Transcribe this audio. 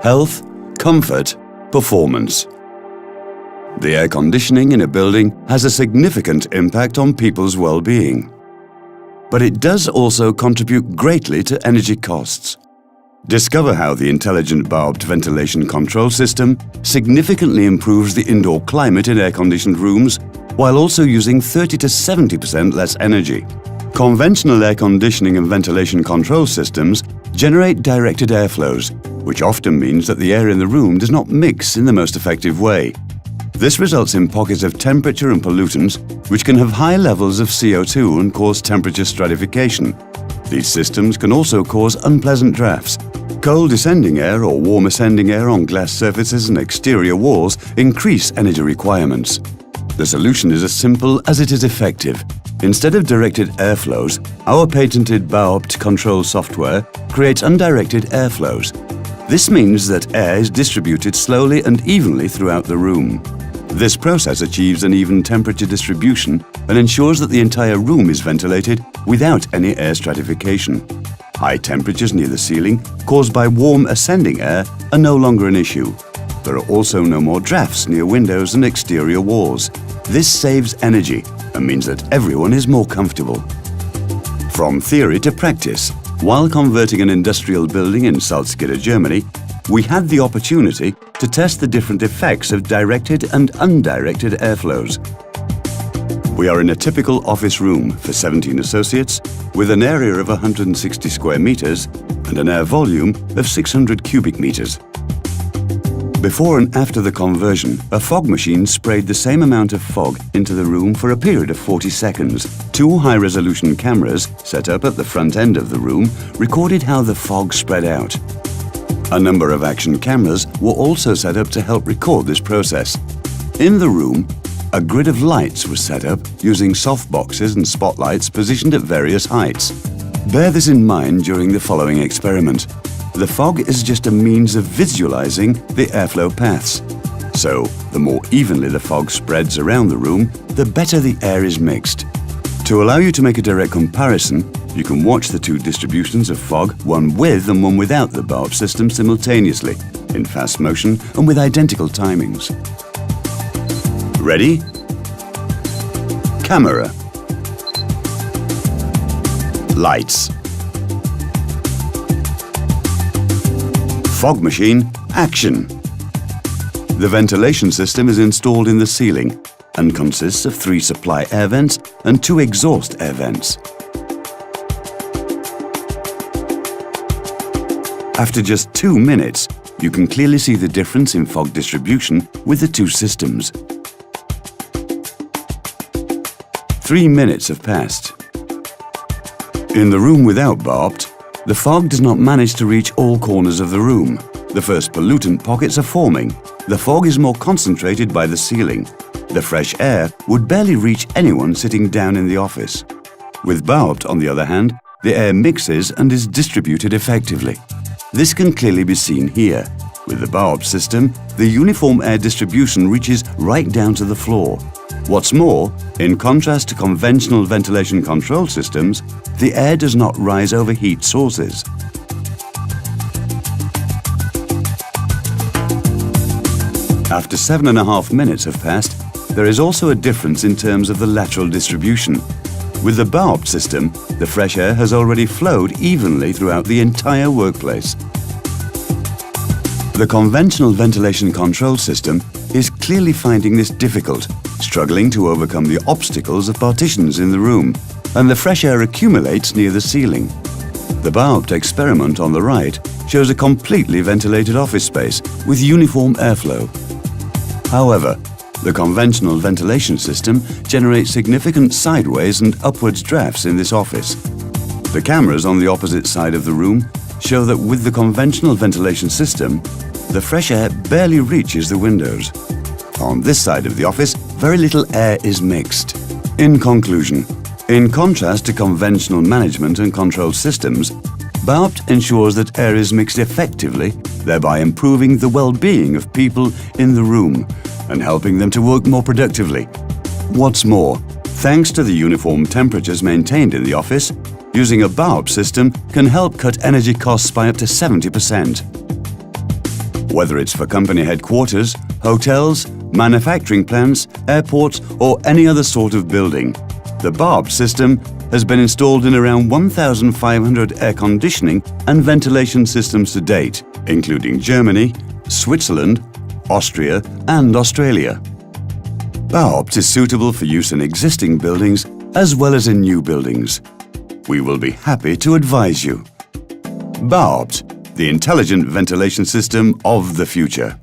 health, comfort, performance. The air conditioning in a building has a significant impact on people's well-being. But it does also contribute greatly to energy costs. Discover how the intelligent bulbed ventilation control system significantly improves the indoor climate in air-conditioned rooms while also using 30 to 70% less energy. Conventional air conditioning and ventilation control systems generate directed airflows, which often means that the air in the room does not mix in the most effective way. This results in pockets of temperature and pollutants, which can have high levels of CO2 and cause temperature stratification. These systems can also cause unpleasant drafts. Cold descending air or warm ascending air on glass surfaces and exterior walls increase energy requirements. The solution is as simple as it is effective. Instead of directed airflows, our patented bulbed control software creates undirected airflows. This means that air is distributed slowly and evenly throughout the room. This process achieves an even temperature distribution and ensures that the entire room is ventilated without any air stratification. High temperatures near the ceiling, caused by warm ascending air, are no longer an issue. There are also no more drafts near windows and exterior walls. This saves energy and means that everyone is more comfortable. From theory to practice, while converting an industrial building in Salzgitter, Germany, we had the opportunity to test the different effects of directed and undirected airflows. We are in a typical office room for 17 associates with an area of 160 square meters and an air volume of 600 cubic meters. Before and after the conversion, a fog machine sprayed the same amount of fog into the room for a period of 40 seconds. Two high-resolution cameras set up at the front end of the room recorded how the fog spread out. A number of action cameras were also set up to help record this process. In the room, a grid of lights was set up using softboxes and spotlights positioned at various heights. Bear this in mind during the following experiment. The fog is just a means of visualizing the airflow paths. So, the more evenly the fog spreads around the room, the better the air is mixed. To allow you to make a direct comparison, you can watch the two distributions of fog, one with and one without the bulb system simultaneously, in fast motion and with identical timings. Ready? Camera. Lights. Fog machine, action. The ventilation system is installed in the ceiling and consists of 3 supply air vents and 2 exhaust air vents. After just 2 minutes, you can clearly see the difference in fog distribution with the 2 systems. 3 minutes have passed. In the room without bulbed, the fog does not manage to reach all corners of the room. The first pollutant pockets are forming. The fog is more concentrated by the ceiling. The fresh air would barely reach anyone sitting down in the office. With bulbed, on the other hand, the air mixes and is distributed effectively. This can clearly be seen here. With the bulb system, the uniform air distribution reaches right down to the floor. What's more, in contrast to conventional ventilation control systems, the air does not rise over heat sources. After 7.5 minutes have passed, there is also a difference in terms of the lateral distribution. With the bulb system, the fresh air has already flowed evenly throughout the entire workplace. The conventional ventilation control system is clearly finding this difficult, struggling to overcome the obstacles of partitions in the room, and the fresh air accumulates near the ceiling. The bulbed experiment on the right shows a completely ventilated office space with uniform airflow. However, the conventional ventilation system generates significant sideways and upwards drafts in this office. The cameras on the opposite side of the room show that with the conventional ventilation system, the fresh air barely reaches the windows. On this side of the office, very little air is mixed. In conclusion, in contrast to conventional management and control systems, bulbed ensures that air is mixed effectively, thereby improving the well-being of people in the room and helping them to work more productively. What's more, thanks to the uniform temperatures maintained in the office, using a bulb system can help cut energy costs by up to 70%. Whether it's for company headquarters, hotels, manufacturing plants, airports, or any other sort of building, the BARB system has been installed in around 1,500 air conditioning and ventilation systems to date, including Germany, Switzerland, Austria, and Australia. BARB is suitable for use in existing buildings as well as in new buildings. We will be happy to advise you. BARB, the intelligent ventilation system of the future.